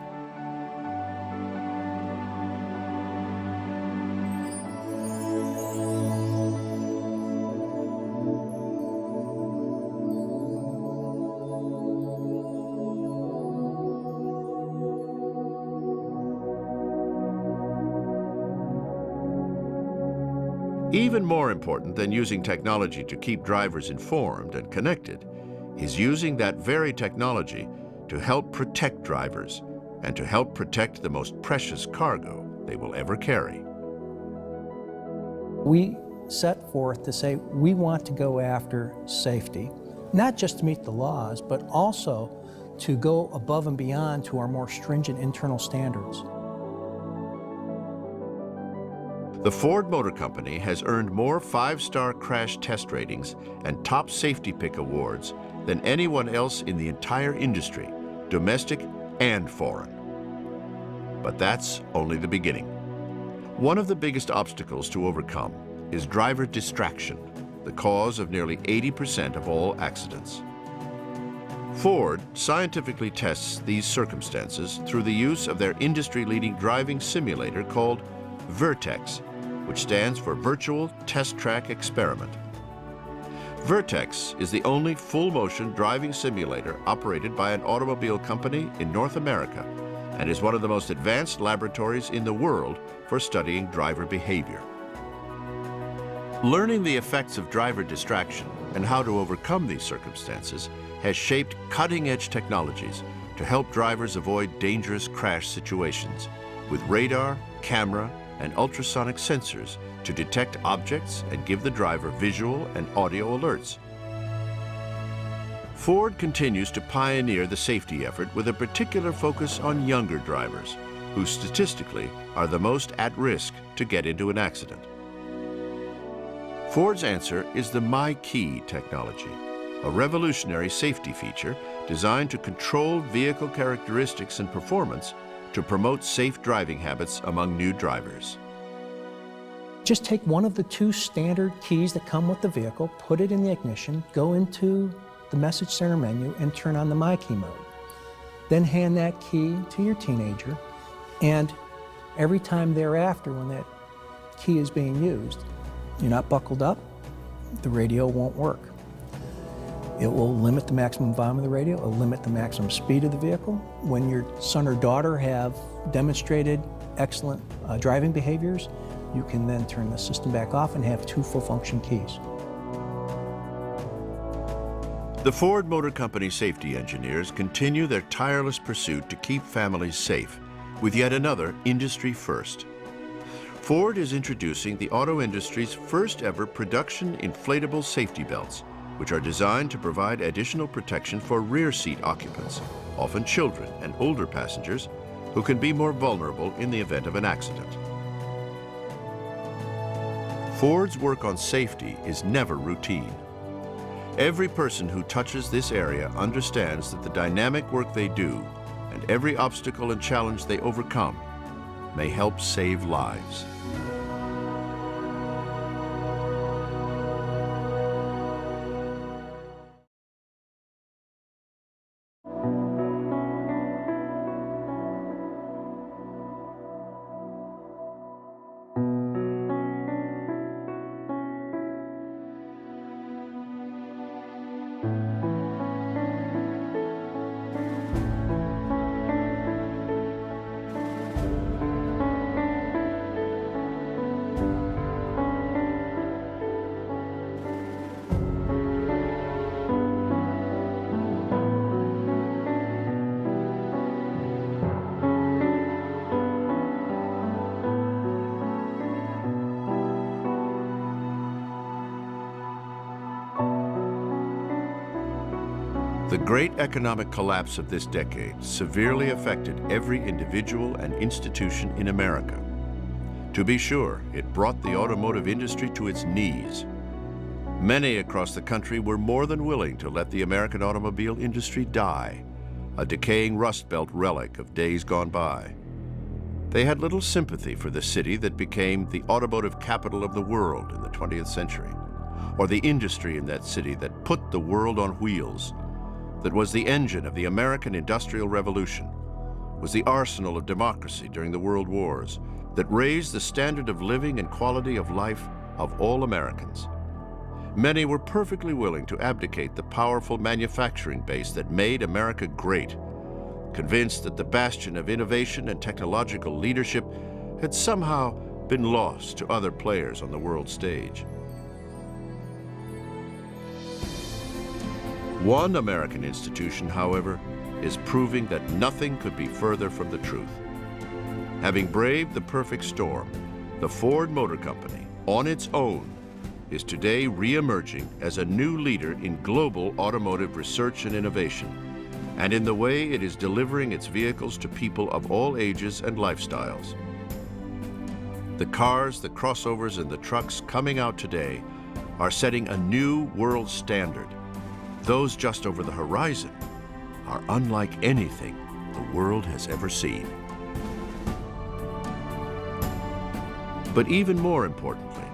Even more important than using technology to keep drivers informed and connected is using that very technology to help protect drivers and to help protect the most precious cargo they will ever carry. We set forth to say we want to go after safety, not just to meet the laws, but also to go above and beyond to our more stringent internal standards. The Ford Motor Company has earned more five-star crash test ratings and top safety pick awards than anyone else in the entire industry, domestic and foreign. But that's only the beginning. One of the biggest obstacles to overcome is driver distraction, the cause of nearly 80% of all accidents. Ford scientifically tests these circumstances through the use of their industry-leading driving simulator called Vertex, which stands for Virtual Test Track Experiment. Vertex is the only full-motion driving simulator operated by an automobile company in North America and is one of the most advanced laboratories in the world for studying driver behavior. Learning the effects of driver distraction and how to overcome these circumstances has shaped cutting-edge technologies to help drivers avoid dangerous crash situations with radar, camera, and ultrasonic sensors to detect objects and give the driver visual and audio alerts. Ford continues to pioneer the safety effort with a particular focus on younger drivers, who statistically are the most at risk to get into an accident. Ford's answer is the MyKey technology, a revolutionary safety feature designed to control vehicle characteristics and performance to promote safe driving habits among new drivers. Just take one of the two standard keys that come with the vehicle, put it in the ignition, go into the message center menu and turn on the My Key mode. Then hand that key to your teenager, and every time thereafter when that key is being used, you're not buckled up, the radio won't work. It will limit the maximum volume of the radio, it will limit the maximum speed of the vehicle. When your son or daughter have demonstrated excellent driving behaviors, you can then turn the system back off and have 2 full function keys. The Ford Motor Company safety engineers continue their tireless pursuit to keep families safe with yet another industry first. Ford is introducing the auto industry's first ever production inflatable safety belts, which are designed to provide additional protection for rear seat occupants, often children and older passengers, who can be more vulnerable in the event of an accident. Ford's work on safety is never routine. Every person who touches this area understands that the dynamic work they do and every obstacle and challenge they overcome may help save lives. The great economic collapse of this decade severely affected every individual and institution in America. To be sure, it brought the automotive industry to its knees. Many across the country were more than willing to let the American automobile industry die, a decaying Rust Belt relic of days gone by. They had little sympathy for the city that became the automotive capital of the world in the 20th century, or the industry in that city that put the world on wheels, that was the engine of the American Industrial Revolution, was the arsenal of democracy during the World Wars, that raised the standard of living and quality of life of all Americans. Many were perfectly willing to abdicate the powerful manufacturing base that made America great, convinced that the bastion of innovation and technological leadership had somehow been lost to other players on the world stage. One American institution, however, is proving that nothing could be further from the truth. Having braved the perfect storm, the Ford Motor Company, on its own, is today re-emerging as a new leader in global automotive research and innovation, and in the way it is delivering its vehicles to people of all ages and lifestyles. The cars, the crossovers, and the trucks coming out today are setting a new world standard. Those just over the horizon are unlike anything the world has ever seen. But even more importantly,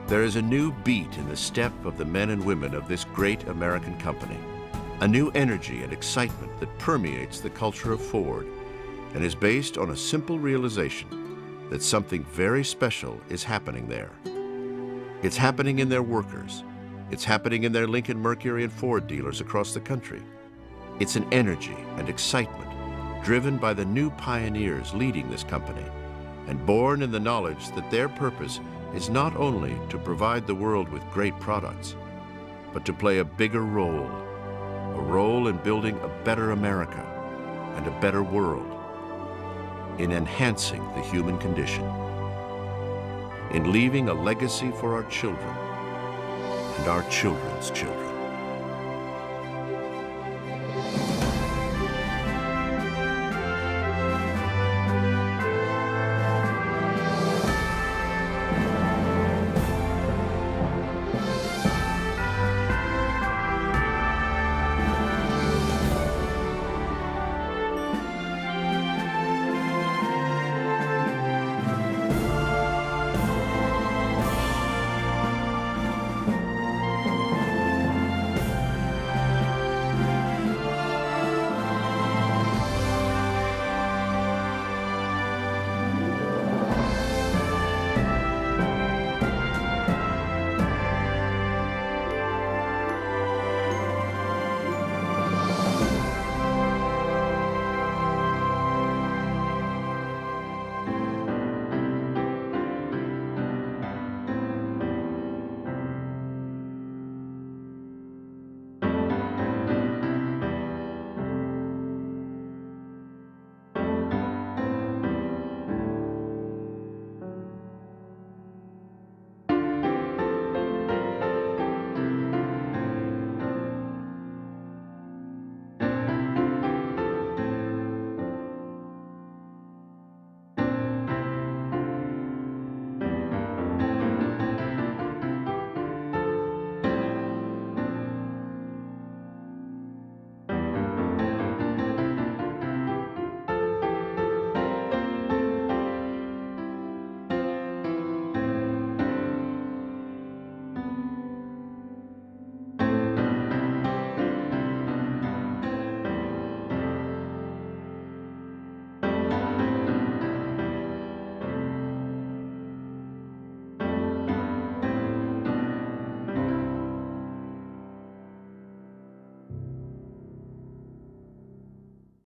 there is a new beat in the step of the men and women of this great American company, a new energy and excitement that permeates the culture of Ford and is based on a simple realization that something very special is happening there. It's happening in their workers. It's happening in their Lincoln, Mercury, and Ford dealers across the country. It's an energy and excitement driven by the new pioneers leading this company and born in the knowledge that their purpose is not only to provide the world with great products, but to play a bigger role, a role in building a better America and a better world, in enhancing the human condition, in leaving a legacy for our children and our children's children.